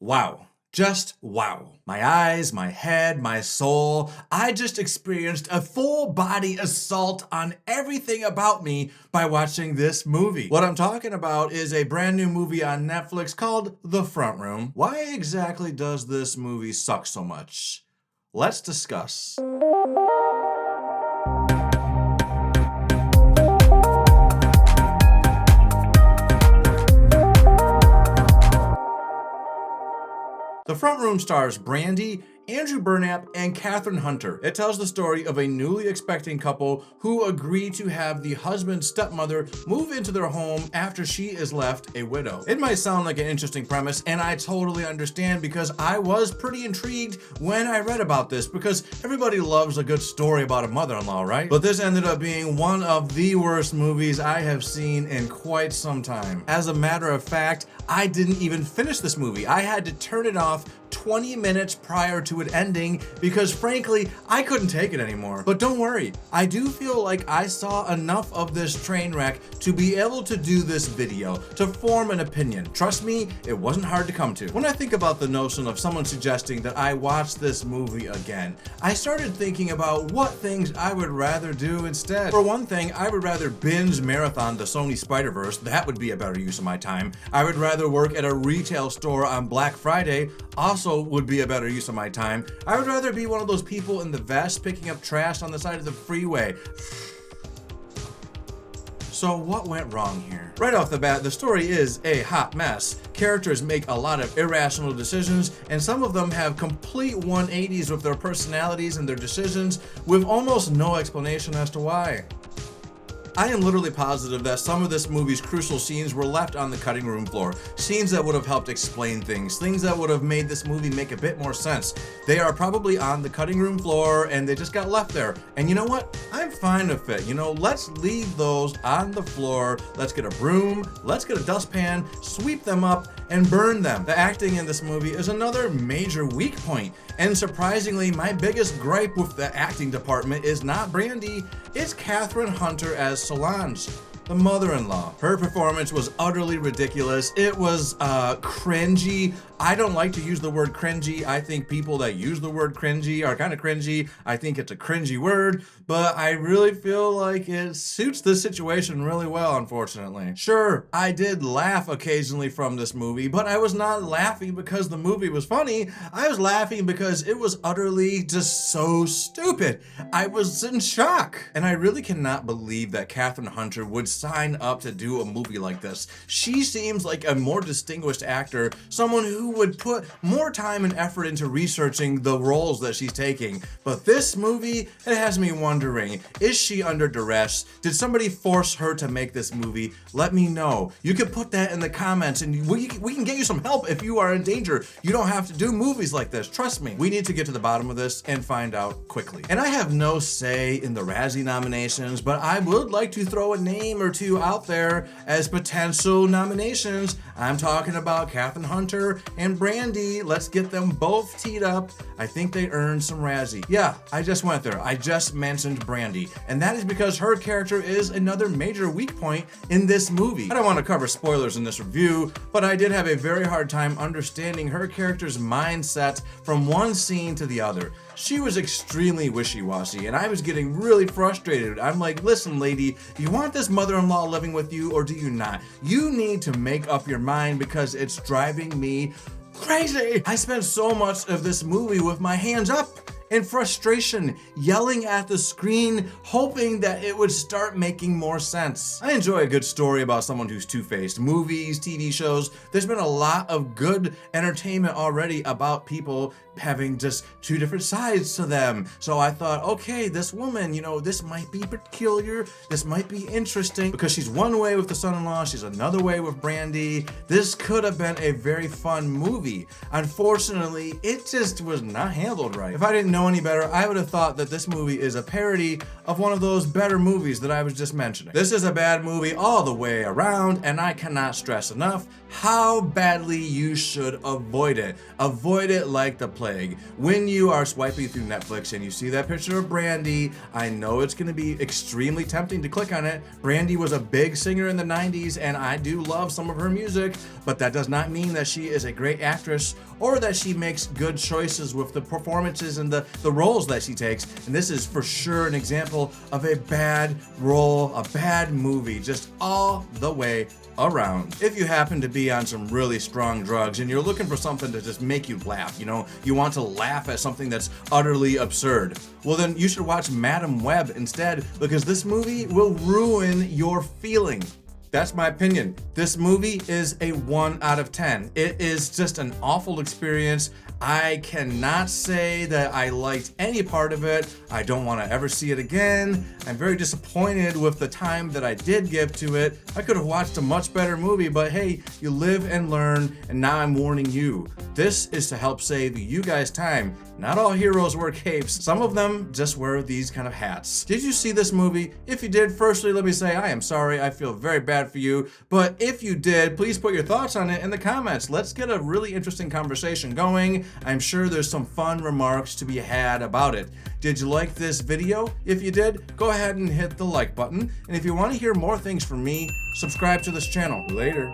Wow. Just wow. My eyes, my head, my soul. I just experienced a full body assault on everything about me by watching this movie. What I'm talking about is a brand new movie on Netflix called The Front Room. Why exactly does this movie suck so much? Let's discuss. The Front Room stars Brandy, Andrew Burnap, and Kathryn Hunter. It tells the story of a newly expecting couple who agree to have the husband's stepmother move into their home after she is left a widow. It might sound like an interesting premise, and I totally understand because I was pretty intrigued when I read about this because everybody loves a good story about a mother-in-law, right? But this ended up being one of the worst movies I have seen in quite some time. As a matter of fact, I didn't even finish this movie. I had to turn it off 20 minutes prior to it ending because frankly, I couldn't take it anymore. But don't worry, I do feel like I saw enough of this train wreck to be able to do this video, to form an opinion. Trust me, it wasn't hard to come to. When I think about the notion of someone suggesting that I watch this movie again, I started thinking about what things I would rather do instead. For one thing, I would rather binge marathon the Sony Spider-Verse. That would be a better use of my time. I would rather work at a retail store on Black Friday. Also would be a better use of my time. I would rather be one of those people in the vest picking up trash on the side of the freeway. So what went wrong here? Right off the bat, the story is a hot mess. Characters make a lot of irrational decisions, and some of them have complete 180s with their personalities and their decisions with almost no explanation as to why. I am literally positive that some of this movie's crucial scenes were left on the cutting room floor. Scenes that would have helped explain things that would have made this movie make a bit more sense. They are probably on the cutting room floor and they just got left there. And you know what? I'm fine with it. Let's leave those on the floor. Let's get a broom, let's get a dustpan, sweep them up, and burn them. The acting in this movie is another major weak point. And surprisingly, my biggest gripe with the acting department is not Brandy, it's Kathryn Hunter as Solange, the mother-in-law. Her performance was utterly ridiculous. It was cringy. I don't like to use the word cringy. I think people that use the word cringy are kind of cringy. I think it's a cringy word, but I really feel like it suits the situation really well, unfortunately. Sure, I did laugh occasionally from this movie, but I was not laughing because the movie was funny. I was laughing because it was utterly just so stupid. I was in shock. And I really cannot believe that Kathryn Hunter would sign up to do a movie like this. She seems like a more distinguished actor, someone who would put more time and effort into researching the roles that she's taking. But this movie, it has me wondering, is she under duress? Did somebody force her to make this movie? Let me know. You can put that in the comments and we can get you some help if you are in danger. You don't have to do movies like this. Trust me. We need to get to the bottom of this and find out quickly. And I have no say in the Razzie nominations, but I would like to throw a name or two out there as potential nominations. I'm talking about Kathryn Hunter and Brandy. Let's get them both teed up. I think they earned some Razzie. Yeah, I just went there. I just mentioned Brandy. And that is because her character is another major weak point in this movie. I don't want to cover spoilers in this review, but I did have a very hard time understanding her character's mindset from one scene to the other. She was extremely wishy-washy, and I was getting really frustrated. I'm like, listen, lady, do you want this mother-in-law living with you or do you not? You need to make up your mind because it's driving me crazy. I spent so much of this movie with my hands up in frustration, yelling at the screen, hoping that it would start making more sense. I enjoy a good story about someone who's two-faced. Movies, TV shows, there's been a lot of good entertainment already about people having just two different sides to them. So I thought, okay, this woman, this might be peculiar, this might be interesting because she's one way with the son-in-law, she's another way with Brandy. This could have been a very fun movie. Unfortunately, it just was not handled right. If I didn't know any better, I would have thought that this movie is a parody of one of those better movies that I was just mentioning. This is a bad movie all the way around, and I cannot stress enough how badly you should avoid it. Avoid it like the plague. When you are swiping through Netflix and you see that picture of Brandy, I know it's going to be extremely tempting to click on it. Brandy was a big singer in the 90s, and I do love some of her music, but that does not mean that she is a great actress or that she makes good choices with the performances and the roles that she takes. And this is for sure an example of a bad role, a bad movie, just all the way around. If you happen to be on some really strong drugs and you're looking for something to just make you laugh, you want to laugh at something that's utterly absurd, well then you should watch Madam Web instead, because this movie will ruin your feeling. That's my opinion. This movie is a 1 out of 10. It is just an awful experience. I cannot say that I liked any part of it. I don't want to ever see it again. I'm very disappointed with the time that I did give to it. I could have watched a much better movie, but hey, you live and learn, and now I'm warning you. This is to help save you guys time. Not all heroes wear capes. Some of them just wear these kind of hats. Did you see this movie? If you did, firstly, let me say I am sorry. I feel very bad for you. But if you did, please put your thoughts on it in the comments. Let's get a really interesting conversation going. I'm sure there's some fun remarks to be had about it. Did you like this video? If you did, go ahead and hit the like button. And if you want to hear more things from me, subscribe to this channel. Later.